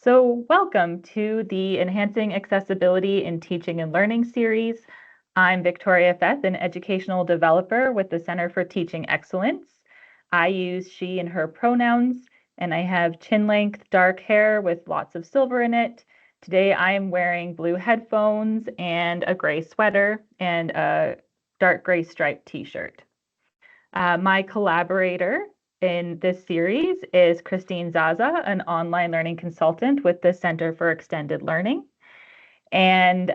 So welcome to the Enhancing Accessibility in Teaching and Learning series. I'm Victoria Feth, an educational developer with the Center for Teaching Excellence. I use she and her pronouns, and I have chin-length dark hair with lots of silver in it. Today I am wearing blue headphones and a gray sweater and a dark gray striped t-shirt. My collaborator in this series is Christine Zaza, an online learning consultant with the Center for Extended Learning. And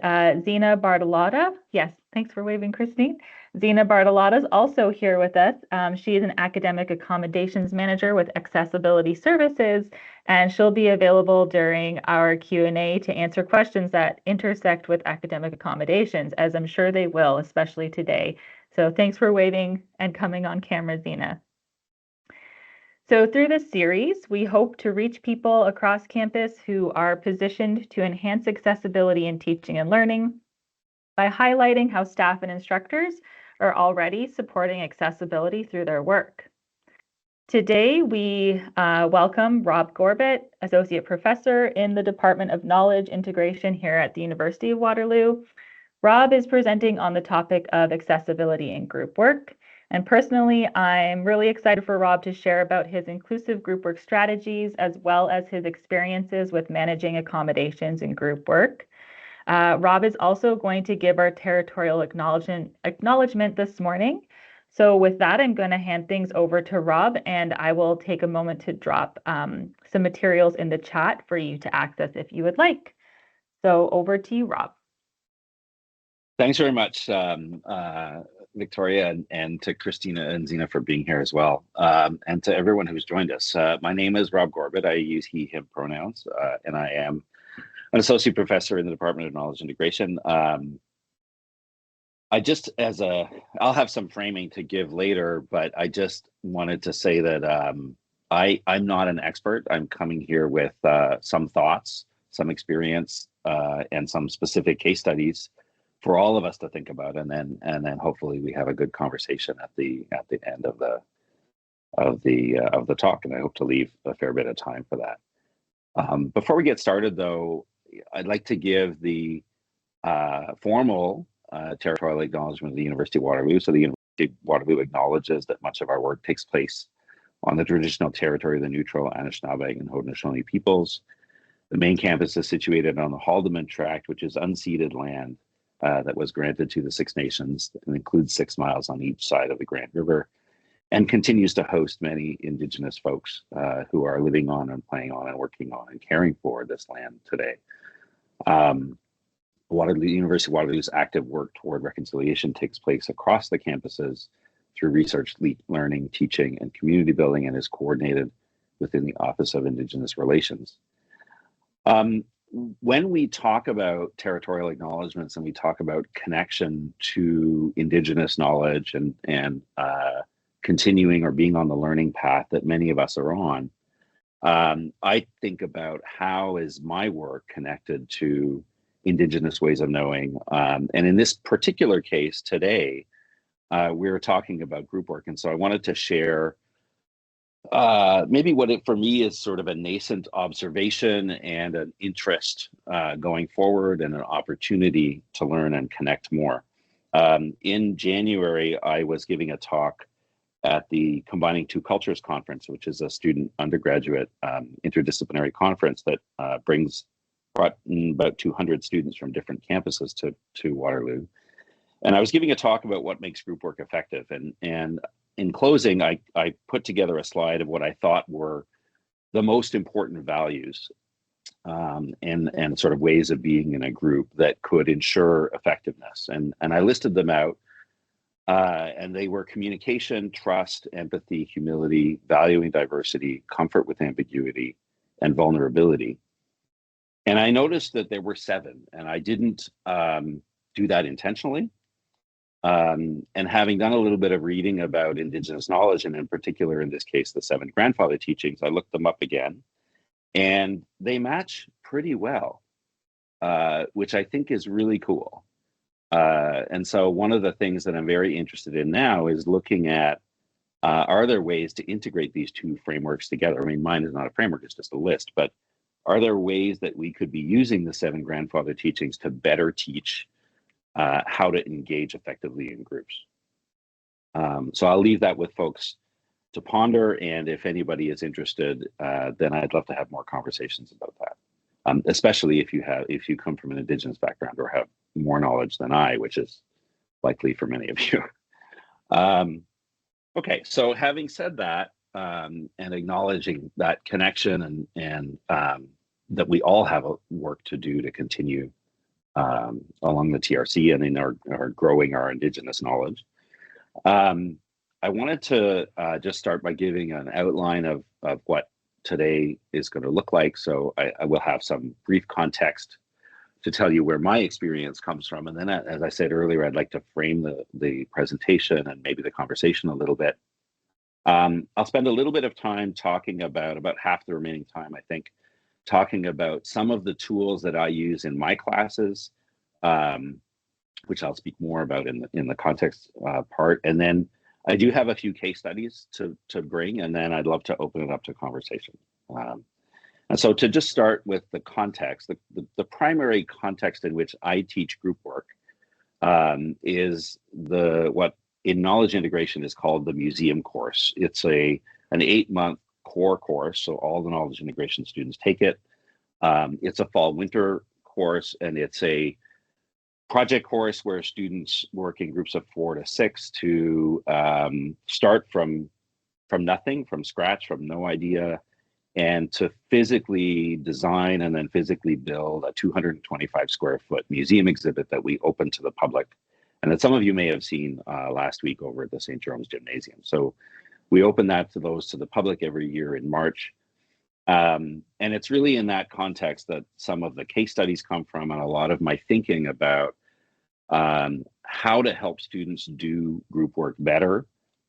Zina Bartolotta, yes, thanks for waving, Christine. Zina Bartolotta is also here with us. She is an academic accommodations manager with AccessAbility Services, and she'll be available during our Q&A to answer questions that intersect with academic accommodations, as I'm sure they will, especially today. So thanks for waving and coming on camera, Zina. So through this series, we hope to reach people across campus who are positioned to enhance accessibility in teaching and learning by highlighting how staff and instructors are already supporting accessibility through their work. Today, we welcome Rob Gorbet, Associate Professor in the Department of Knowledge Integration here at the University of Waterloo. Rob is presenting on the topic of accessibility in group work. And personally, I'm really excited for Rob to share about his inclusive group work strategies, as well as his experiences with managing accommodations in group work. Rob is also going to give our territorial acknowledgement this morning. So with that, I'm going to hand things over to Rob, and I will take a moment to drop some materials in the chat for you to access if you would like. So over to you, Rob. Thanks very much, Victoria, and to Christina and Zina for being here as well, and to everyone who's joined us. My name is Rob Gorbet. I use he, him pronouns, and I am an associate professor in the Department of Knowledge Integration. I'll have some framing to give later, but I just wanted to say that I'm not an expert. I'm coming here with some thoughts, some experience, and some specific case studies for all of us to think about, and then hopefully we have a good conversation at the end of the talk, and I hope to leave a fair bit of time for that. Before we get started, though, I'd like to give the formal territorial acknowledgement of the University of Waterloo. So the University of Waterloo acknowledges that much of our work takes place on the traditional territory of the neutral Anishinaabe and Haudenosaunee peoples. The main campus is situated on the Haldimand Tract, which is unceded land that was granted to the Six Nations and includes 6 miles on each side of the Grand River, and continues to host many Indigenous folks who are living on and playing on and working on and caring for this land today. University of Waterloo's active work toward reconciliation takes place across the campuses through research, learning, teaching, and community building, and is coordinated within the Office of Indigenous Relations. When we talk about territorial acknowledgements and we talk about connection to Indigenous knowledge and continuing or being on the learning path that many of us are on, I think about how is my work connected to Indigenous ways of knowing. And in this particular case today, we're talking about group work. And so I wanted to share maybe what it for me is sort of a nascent observation and an interest going forward and an opportunity to learn and connect more. In January, I was giving a talk at the Combining Two Cultures Conference, which is a student undergraduate interdisciplinary conference that brought in about 200 students from different campuses to Waterloo. And I was giving a talk about what makes group work effective. And in closing, I put together a slide of what I thought were the most important values and sort of ways of being in a group that could ensure effectiveness. And I listed them out, and they were communication, trust, empathy, humility, valuing diversity, comfort with ambiguity, and vulnerability. And I noticed that there were 7, and I didn't do that intentionally. And having done a little bit of reading about Indigenous knowledge, and in particular, in this case, the 7 grandfather teachings, I looked them up again, and they match pretty well, which I think is really cool. And so one of the things that I'm very interested in now is looking at, are there ways to integrate these 2 frameworks together? I mean, mine is not a framework, it's just a list, but are there ways that we could be using the 7 grandfather teachings to better teach how to engage effectively in groups? So I'll leave that with folks to ponder, and if anybody is interested, then I'd love to have more conversations about that. Especially if you come from an Indigenous background or have more knowledge than I, which is likely for many of you. Okay, so having said that, and acknowledging that connection and that we all have a work to do to continue along the TRC and in our growing our Indigenous knowledge. I wanted to just start by giving an outline of what today is going to look like. So I will have some brief context to tell you where my experience comes from. And then, as I said earlier, I'd like to frame the presentation and maybe the conversation a little bit. I'll spend a little bit of time talking about half the remaining time, I think, talking about some of the tools that I use in my classes, which I'll speak more about in the context part. And then I do have a few case studies to bring, and then I'd love to open it up to conversation. And so to just start with the context, the primary context in which I teach group work is what in knowledge integration is called the museum course. It's an 8-month core course, so all the knowledge integration students take it. It's a fall-winter course, and it's a project course where students work in groups of 4 to 6 to start from nothing, from scratch, from no idea, and to physically design and then physically build a 225 square foot museum exhibit that we open to the public, and that some of you may have seen last week over at the St. Jerome's Gymnasium. So we open that to the public every year in March. And it's really in that context that some of the case studies come from, and a lot of my thinking about how to help students do group work better,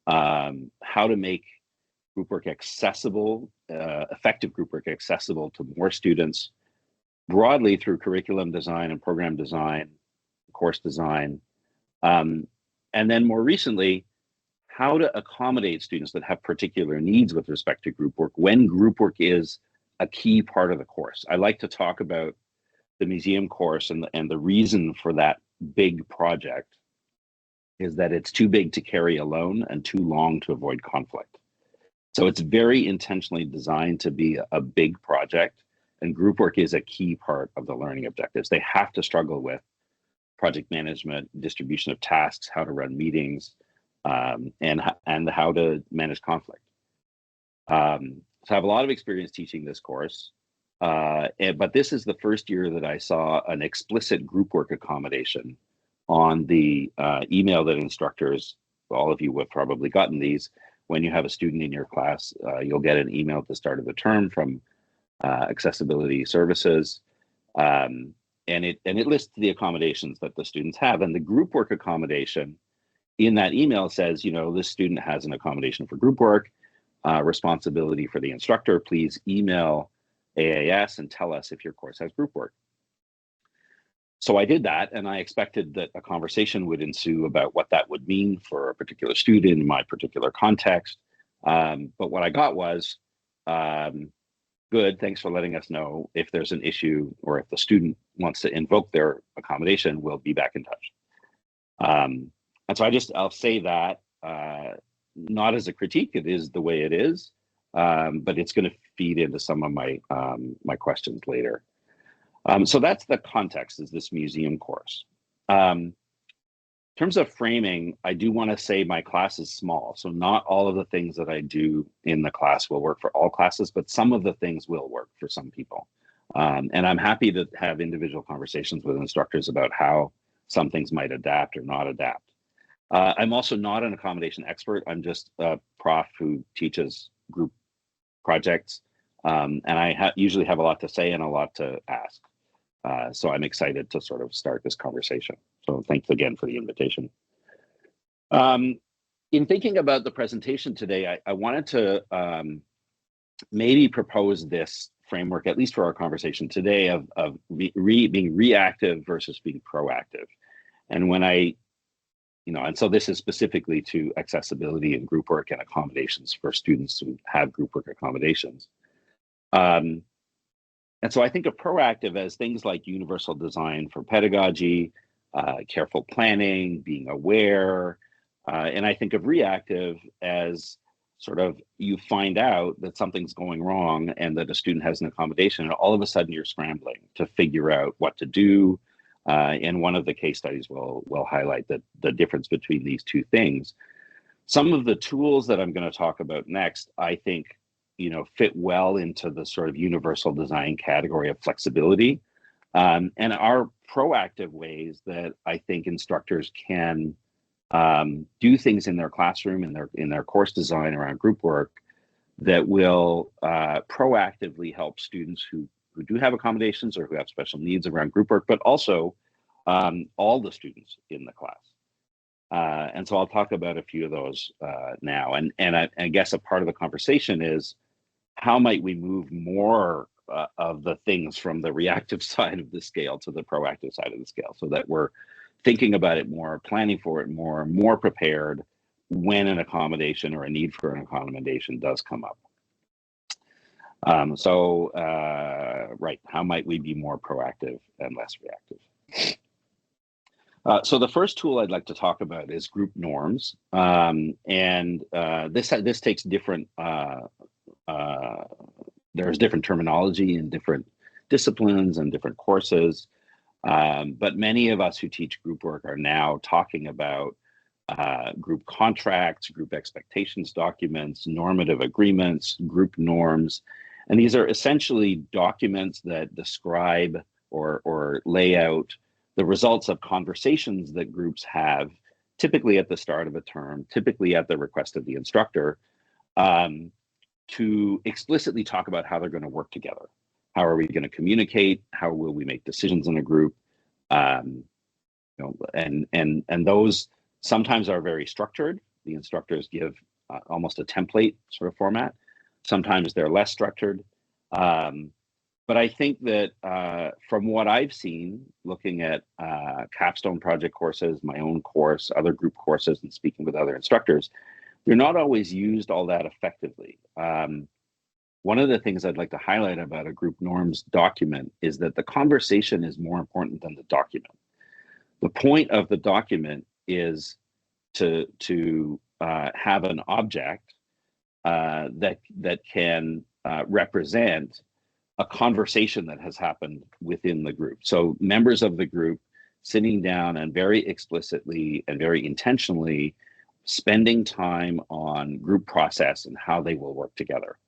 how to make group work accessible, effective group work accessible to more students broadly through curriculum design and program design, course design, and then more recently, how to accommodate students that have particular needs with respect to group work when group work is a key part of the course. I like to talk about the museum course, and the reason for that big project is that it's too big to carry alone and too long to avoid conflict. So it's very intentionally designed to be a big project, and group work is a key part of the learning objectives. They have to struggle with project management, distribution of tasks, how to run meetings, and how to manage conflict. So I have a lot of experience teaching this course, but this is the first year that I saw an explicit group work accommodation on the email that instructors, all of you have probably gotten these. When you have a student in your class, you'll get an email at the start of the term from AccessAbility Services, and it lists the accommodations that the students have. And the group work accommodation in that email says, this student has an accommodation for group work, responsibility for the instructor. Please email AAS and tell us if your course has group work. So I did that, and I expected that a conversation would ensue about what that would mean for a particular student in my particular context. But what I got was, good, thanks for letting us know. If there's an issue or if the student wants to invoke their accommodation, we'll be back in touch. And so I'll say that, not as a critique, it is the way it is, but it's going to feed into some of my my questions later. So that's the context, is this museum course. In terms of framing, I do want to say my class is small, so not all of the things that I do in the class will work for all classes, but some of the things will work for some people. And I'm happy to have individual conversations with instructors about how some things might adapt or not adapt. I'm also not an accommodation expert. I'm just a prof who teaches group projects, and I usually have a lot to say and a lot to ask. So I'm excited to sort of start this conversation. So thanks again for the invitation. In thinking about the presentation today, I wanted to maybe propose this framework, at least for our conversation today, of being reactive versus being proactive. And when and so this is specifically to accessibility and group work and accommodations for students who have group work accommodations. And so I think of proactive as things like universal design for pedagogy, careful planning, being aware. And I think of reactive as sort of you find out that something's going wrong and that a student has an accommodation, and all of a sudden you're scrambling to figure out what to do. And one of the case studies will highlight the difference between these two things. Some of the tools that I'm going to talk about next, I think, fit well into the sort of universal design category of flexibility, and are proactive ways that I think instructors can do things in their classroom, in their course design around group work that will proactively help students who do have accommodations or who have special needs around group work, but also all the students in the class. And so I'll talk about a few of those now. And I guess a part of the conversation is how might we move more of the things from the reactive side of the scale to the proactive side of the scale, so that we're thinking about it more, planning for it more prepared when an accommodation or a need for an accommodation does come up. Right, how might we be more proactive and less reactive? So the first tool I'd like to talk about is group norms, this takes different. There's different terminology in different disciplines and different courses, but many of us who teach group work are now talking about group contracts, group expectations documents, normative agreements, group norms, and these are essentially documents that describe or lay out the results of conversations that groups have, typically at the start of a term, typically at the request of the instructor, to explicitly talk about how they're going to work together. How are we going to communicate? How will we make decisions in a group? And those sometimes are very structured. The instructors give almost a template sort of format. Sometimes they're less structured. But I think that from what I've seen, looking at capstone project courses, my own course, other group courses, and speaking with other instructors, they're not always used all that effectively. One of the things I'd like to highlight about a group norms document is that the conversation is more important than the document. The point of the document is to have an object that can represent a conversation that has happened within the group. So members of the group sitting down and very explicitly and very intentionally spending time on group process and how they will work together.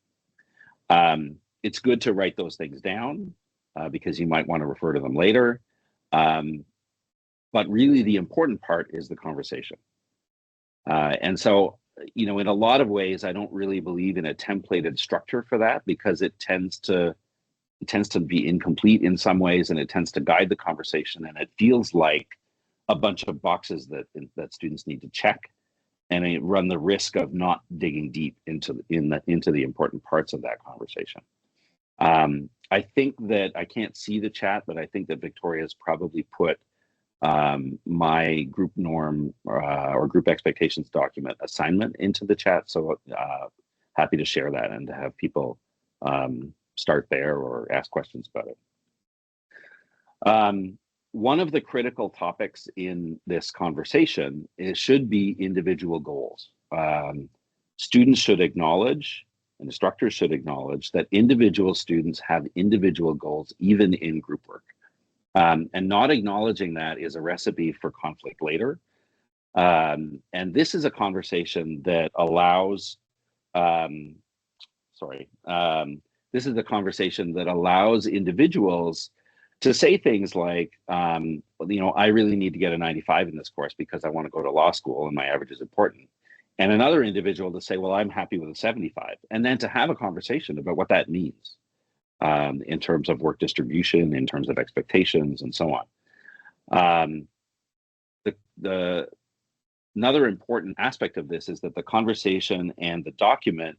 It's good to write those things down because you might want to refer to them later. But really the important part is the conversation. And so, in a lot of ways, I don't really believe in a templated structure for that, because it tends to be incomplete in some ways, and it tends to guide the conversation, and it feels like a bunch of boxes that students need to check, and they run the risk of not digging deep into the important parts of that conversation. I think that I can't see the chat, but I think that Victoria's probably put my group norm or group expectations document assignment into the chat. So happy to share that and to have people start there or ask questions about it. One of the critical topics in this conversation should be individual goals. Students should acknowledge, and instructors should acknowledge, that individual students have individual goals, even in group work. And not acknowledging that is a recipe for conflict later. And this is a conversation that allows, this is a conversation that allows individuals to say things like, I really need to get a 95 in this course because I want to go to law school and my average is important. And another individual to say, well, I'm happy with a 75. And then to have a conversation about what that means in terms of work distribution, in terms of expectations, and so on. Another important aspect of this is that the conversation and the document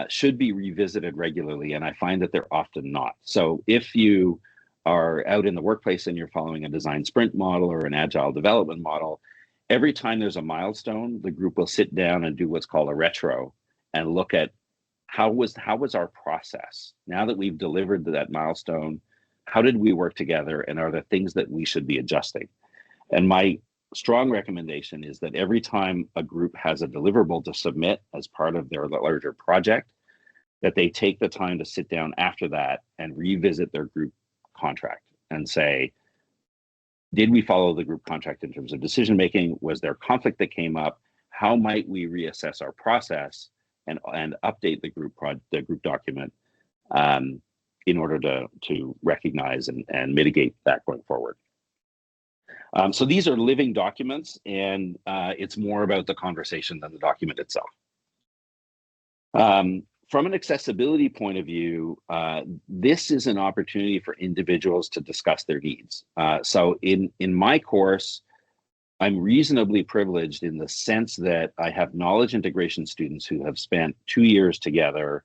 should be revisited regularly, and I find that they're often not. So if you are out in the workplace and you're following a design sprint model or an agile development model, every time there's a milestone, the group will sit down and do what's called a retro and look at how was our process? Now that we've delivered that milestone, how did we work together, and are there things that we should be adjusting? And my strong recommendation is that every time a group has a deliverable to submit as part of their larger project, that they take the time to sit down after that and revisit their group contract and say, did we follow the group contract in terms of decision making? Was there conflict that came up? How might we reassess our process and update the group document in order to recognize and mitigate that going forward? So these are living documents, and it's more about the conversation than the document itself. From an accessibility point of view, this is an opportunity for individuals to discuss their needs. So in my course, I'm reasonably privileged in the sense that I have knowledge integration students who have spent 2 years together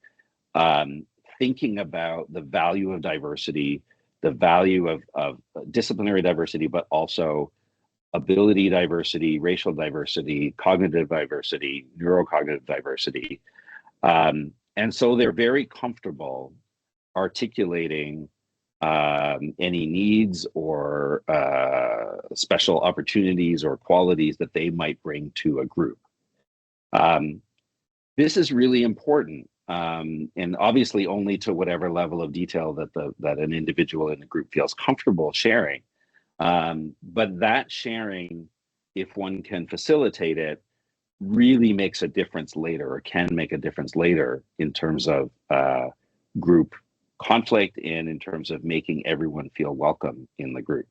thinking about the value of diversity, the value of disciplinary diversity, but also ability diversity, racial diversity, cognitive diversity, neurocognitive diversity. And so they're very comfortable articulating any needs or special opportunities or qualities that they might bring to a group. This is really important, and obviously only to whatever level of detail that an individual in the group feels comfortable sharing. But that sharing, if one can facilitate it, really makes a difference later, or can make a difference later, in terms of group conflict and in terms of making everyone feel welcome in the group.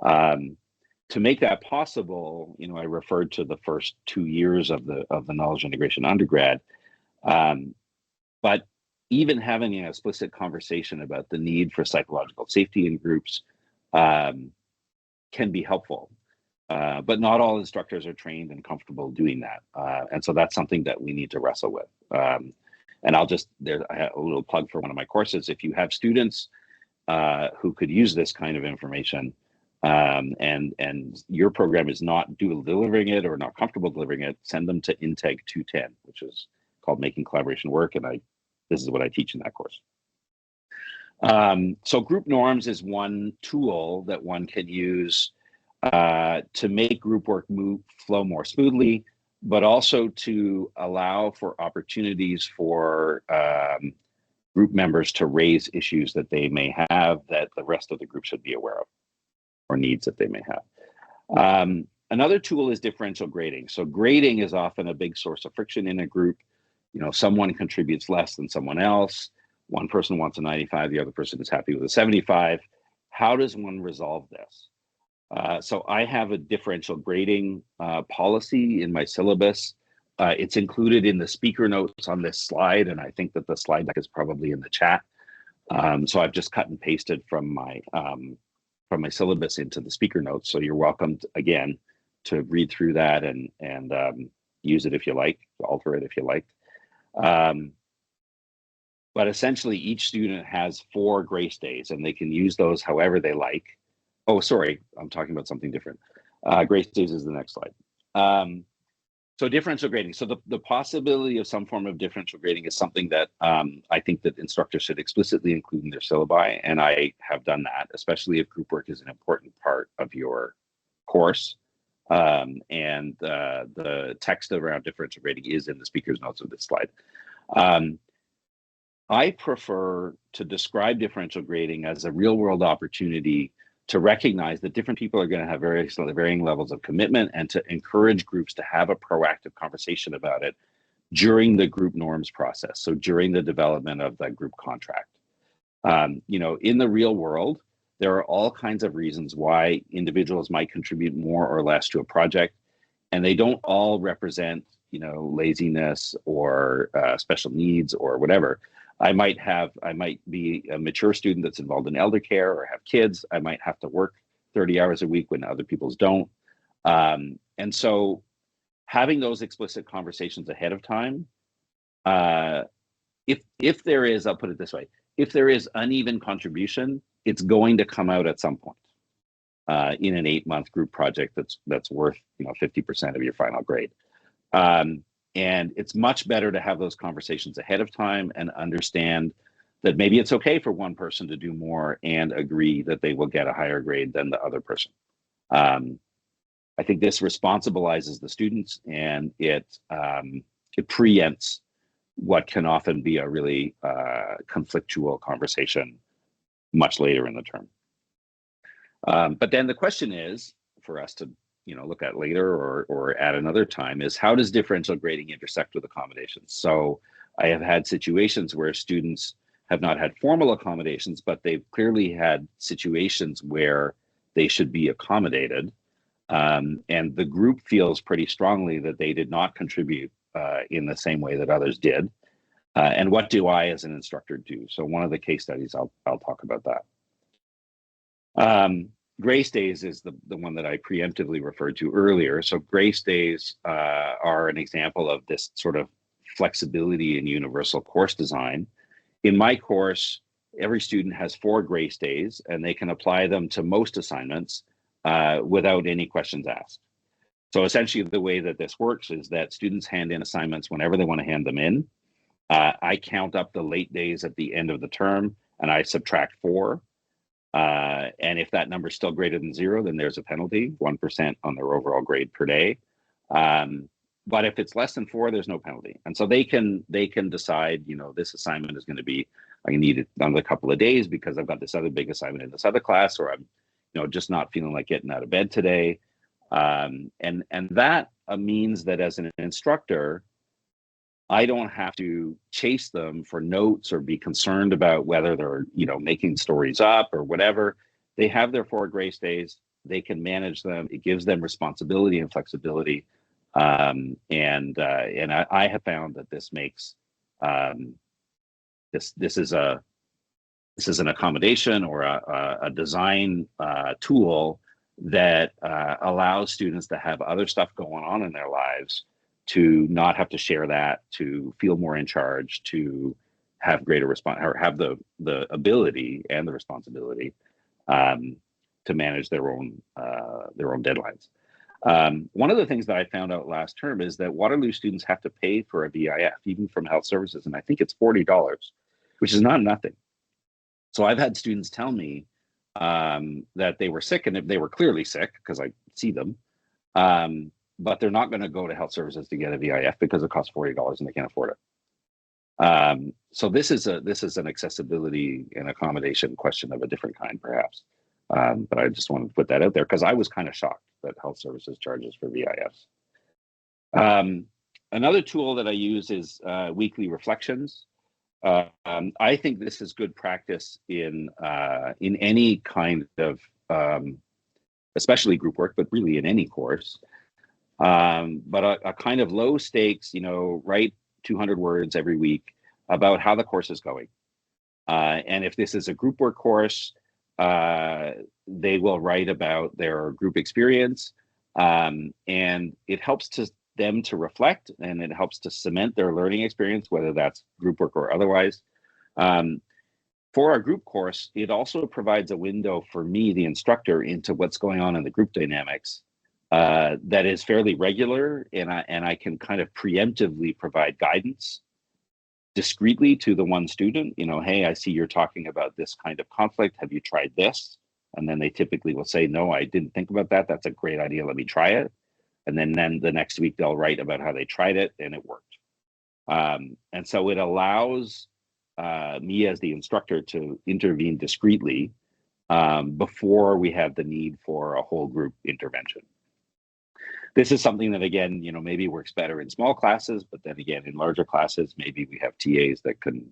To make that possible, I referred to the first 2 years of the knowledge integration undergrad, but even having an explicit conversation about the need for psychological safety in groups can be helpful. But not all instructors are trained and comfortable doing that. And so that's something that we need to wrestle with. And I have a little plug for one of my courses. If you have students who could use this kind of information, and your program is not delivering it or not comfortable delivering it, send them to Integ 210, which is called Making Collaboration Work. And this is what I teach in that course. So group norms is one tool that one can use to make group work flow more smoothly, but also to allow for opportunities for group members to raise issues that they may have that the rest of the group should be aware of, or needs that they may have. Another tool is differential grading. So grading is often a big source of friction in a group. Someone contributes less than someone else. One person wants a 95, the other person is happy with a 75. How does one resolve this? So I have a differential grading policy in my syllabus. It's included in the speaker notes on this slide, and I think that the slide deck is probably in the chat. So I've just cut and pasted from my syllabus into the speaker notes. So you're welcome again to read through that and use it if you like, alter it if you like. But essentially, each student has 4 grace days, and they can use those however they like. Oh, sorry, I'm talking about something different. Grace days is the next slide. So differential grading. So the possibility of some form of differential grading is something that I think that instructors should explicitly include in their syllabi, and I have done that, especially if group work is an important part of your course. And the text around differential grading is in the speaker's notes of this slide. I prefer to describe differential grading as a real-world opportunity to recognize that different people are going to have varying levels of commitment, and to encourage groups to have a proactive conversation about it during the group norms process. So during the development of the group contract. In the real world, there are all kinds of reasons why individuals might contribute more or less to a project, and they don't all represent, laziness or special needs or whatever. I might be a mature student that's involved in elder care or have kids. I might have to work 30 hours a week when other people's don't. And so having those explicit conversations ahead of time, if there is, I'll put it this way, if there is uneven contribution, it's going to come out at some point in an 8-month group project that's worth 50% of your final grade. And it's much better to have those conversations ahead of time and understand that maybe it's okay for one person to do more and agree that they will get a higher grade than the other person. I think this responsibilizes the students, and it preempts what can often be a really conflictual conversation much later in the term. But then the question is for us to look at later or at another time is, how does differential grading intersect with accommodations? So I have had situations where students have not had formal accommodations, but they've clearly had situations where they should be accommodated. And the group feels pretty strongly that they did not contribute in the same way that others did. And what do I as an instructor do? So one of the case studies, I'll talk about that. Grace days is the one that I preemptively referred to earlier. So grace days are an example of this sort of flexibility in universal course design. In my course, every student has 4 grace days, and they can apply them to most assignments without any questions asked. So essentially the way that this works is that students hand in assignments whenever they want to hand them in. I count up the late days at the end of the term, and I subtract 4. And if that number is still greater than 0, then there's a penalty, 1% on their overall grade per day. But if it's less than 4, there's no penalty. And so they can decide, this assignment is going to be, I need it another couple of days because I've got this other big assignment in this other class, or I'm, just not feeling like getting out of bed today. And that means that as an instructor, I don't have to chase them for notes or be concerned about whether they're, making stories up or whatever. They have their 4 grace days. They can manage them. It gives them responsibility and flexibility. And I have found that this makes this is an accommodation or a design tool that allows students to have other stuff going on in their lives, to not have to share that, to feel more in charge, to have greater response, or have the ability and the responsibility to manage their own deadlines. One of the things that I found out last term is that Waterloo students have to pay for a VIF, even from health services, and I think it's $40, which is not nothing. So I've had students tell me that they were sick, and they were clearly sick because I see them. But they're not going to go to health services to get a VIF because it costs $40 and they can't afford it. So this is an accessibility and accommodation question of a different kind, perhaps. But I just wanted to put that out there because I was kind of shocked that health services charges for VIFs. Another tool that I use is weekly reflections. I think this is good practice in any kind of, especially group work, but really in any course. But a kind of low stakes, write 200 words every week about how the course is going. And if this is a group work course, they will write about their group experience. And it helps them to reflect, and it helps to cement their learning experience, whether that's group work or otherwise. For our group course, it also provides a window for me, the instructor, into what's going on in the group dynamics. That is fairly regular, and I can kind of preemptively provide guidance discreetly to the one student. Hey, I see you're talking about this kind of conflict. Have you tried this? And then they typically will say, no, I didn't think about that. That's a great idea. Let me try it. And then the next week they'll write about how they tried it and it worked. And so it allows me as the instructor to intervene discreetly before we have the need for a whole group intervention. This is something that, again, maybe works better in small classes, but then again, in larger classes, maybe we have TAs that can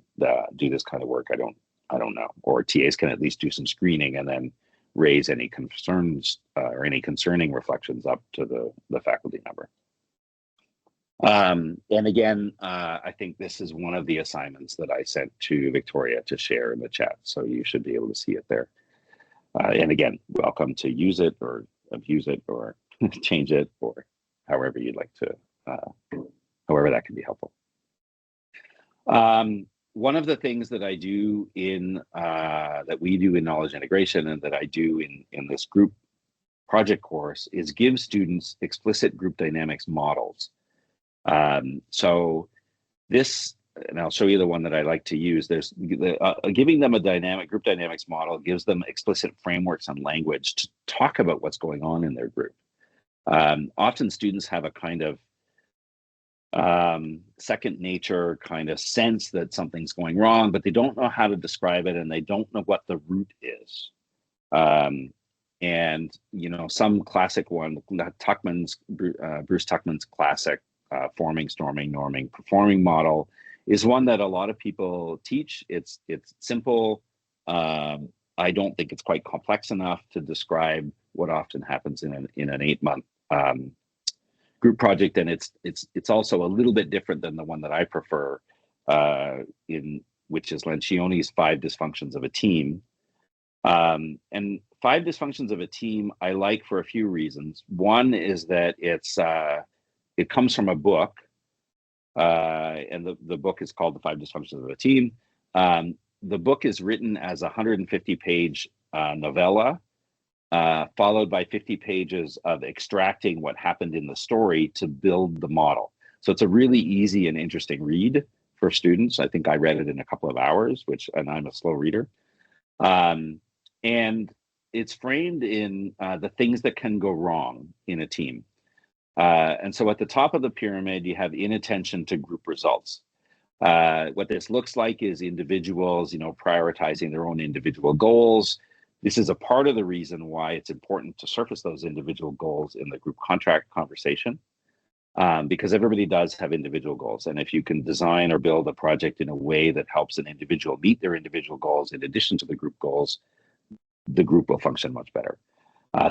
do this kind of work. I don't know, or TAs can at least do some screening and then raise any concerns or any concerning reflections up to the faculty member. And again, I think this is one of the assignments that I sent to Victoria to share in the chat, so you should be able to see it there. And again, welcome to use it or abuse it or change it, or however you'd like to, however that can be helpful. One of the things that I do that we do in knowledge integration, and that I do in this group project course, is give students explicit group dynamics models. So this, and I'll show you the one that I like to use. There's giving them a group dynamics model gives them explicit frameworks and language to talk about what's going on in their group. Often students have a kind of second nature kind of sense that something's going wrong, but they don't know how to describe it, and they don't know what the root is. And some classic one, Bruce Tuckman's classic forming, storming, norming, performing model is one that a lot of people teach. It's simple. I don't think it's quite complex enough to describe what often happens in an 8-month group project, and it's also a little bit different than the one that I prefer, which is Lencioni's 5 dysfunctions of a team. And 5 dysfunctions of a team I like for a few reasons. One is that it comes from a book, and the book is called The 5 Dysfunctions of a Team. The book is written as a 150-page novella, followed by 50 pages of extracting what happened in the story to build the model. So it's a really easy and interesting read for students. I think I read it in a couple of hours, and I'm a slow reader. And it's framed in the things that can go wrong in a team. And so at the top of the pyramid, you have inattention to group results. What this looks like is individuals, prioritizing their own individual goals. This is a part of the reason why it's important to surface those individual goals in the group contract conversation, because everybody does have individual goals. And if you can design or build a project in a way that helps an individual meet their individual goals in addition to the group goals, the group will function much better.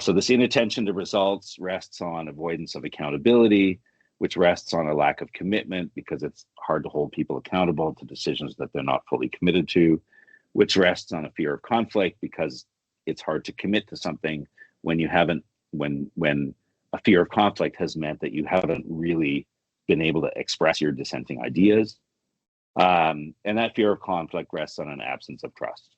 So this inattention to results rests on avoidance of accountability, which rests on a lack of commitment because it's hard to hold people accountable to decisions that they're not fully committed to, which rests on a fear of conflict because it's hard to commit to something when a fear of conflict has meant that you haven't really been able to express your dissenting ideas. And that fear of conflict rests on an absence of trust.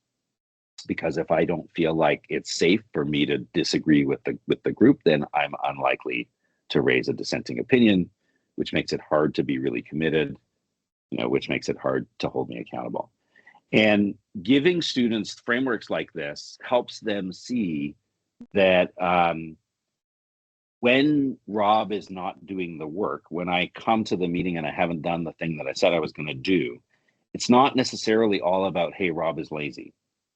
Because if I don't feel like it's safe for me to disagree with the group, then I'm unlikely to raise a dissenting opinion, which makes it hard to be really committed, which makes it hard to hold me accountable. And giving students frameworks like this helps them see that when Rob is not doing the work, when I come to the meeting and I haven't done the thing that I said I was going to do, it's not necessarily all about, hey, Rob is lazy,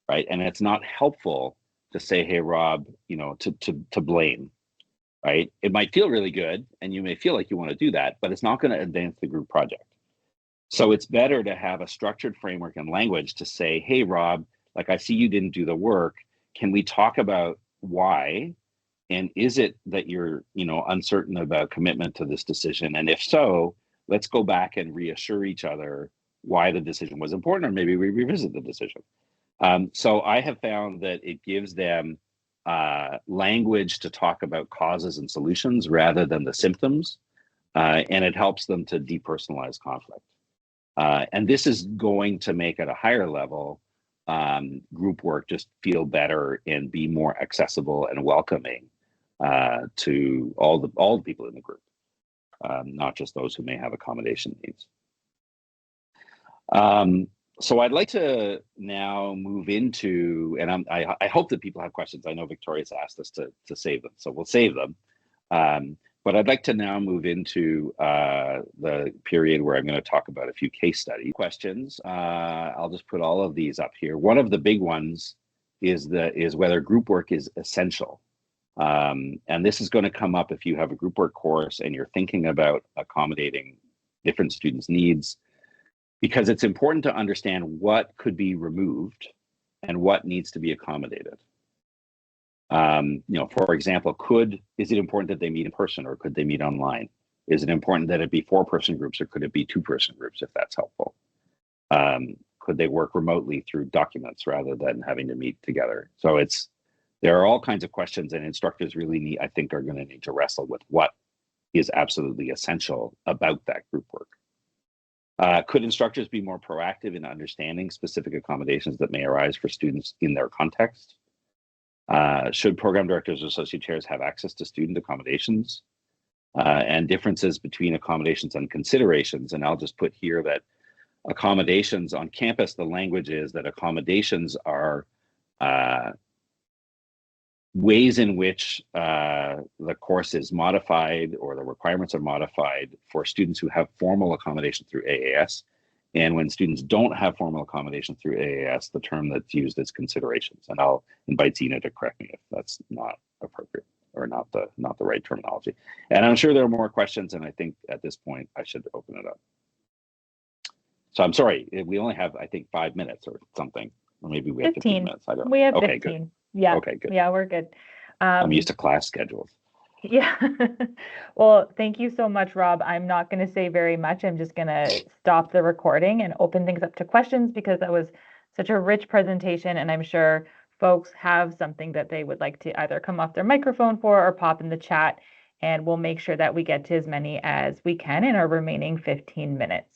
right? And it's not helpful to say, hey, Rob, to blame, right? It might feel really good and you may feel like you want to do that, but it's not going to advance the group project. So it's better to have a structured framework and language to say, hey, Rob, like I see you didn't do the work. Can we talk about why? And is it that you're, uncertain about commitment to this decision? And if so, let's go back and reassure each other why the decision was important, or maybe we revisit the decision. So I have found that it gives them language to talk about causes and solutions rather than the symptoms, and it helps them to depersonalize conflict. And this is going to make at a higher level group work just feel better and be more accessible and welcoming to all the people in the group, not just those who may have accommodation needs. So I'd like to now move into, and I hope that people have questions. I know Victoria's asked us to save them, so we'll save them. But I'd like to now move into the period where I'm going to talk about a few case study questions. I'll just put all of these up here. One of the big ones is whether group work is essential. And this is going to come up if you have a group work course and you're thinking about accommodating different students' needs, because it's important to understand what could be removed and what needs to be accommodated. For example, is it important that they meet in person or could they meet online? Is it important that it be 4-person groups or could it be 2-person groups, if that's helpful? Could they work remotely through documents rather than having to meet together? So there are all kinds of questions, and instructors really are going to need to wrestle with what is absolutely essential about that group work. Could instructors be more proactive in understanding specific accommodations that may arise for students in their context? Should program directors or associate chairs have access to student accommodations? and differences between accommodations and considerations. And I'll just put here that accommodations on campus, the language is that accommodations are ways in which the course is modified or the requirements are modified for students who have formal accommodation through AAS. And when students don't have formal accommodation through AAS, the term that's used is considerations. And I'll invite Zena to correct me if that's not appropriate or not the right terminology. And I'm sure there are more questions, and I think at this point I should open it up. So I'm sorry, we only have, I think, 5 minutes or something, or maybe we have 15 minutes. I don't know. We have okay, 15. Good. Yeah. Okay, good. Yeah, we're good. I'm used to class schedules. Yeah. Well, thank you so much, Rob. I'm not going to say very much. I'm just going to stop the recording and open things up to questions because that was such a rich presentation, and I'm sure folks have something that they would like to either come off their microphone for or pop in the chat, and we'll make sure that we get to as many as we can in our remaining 15 minutes.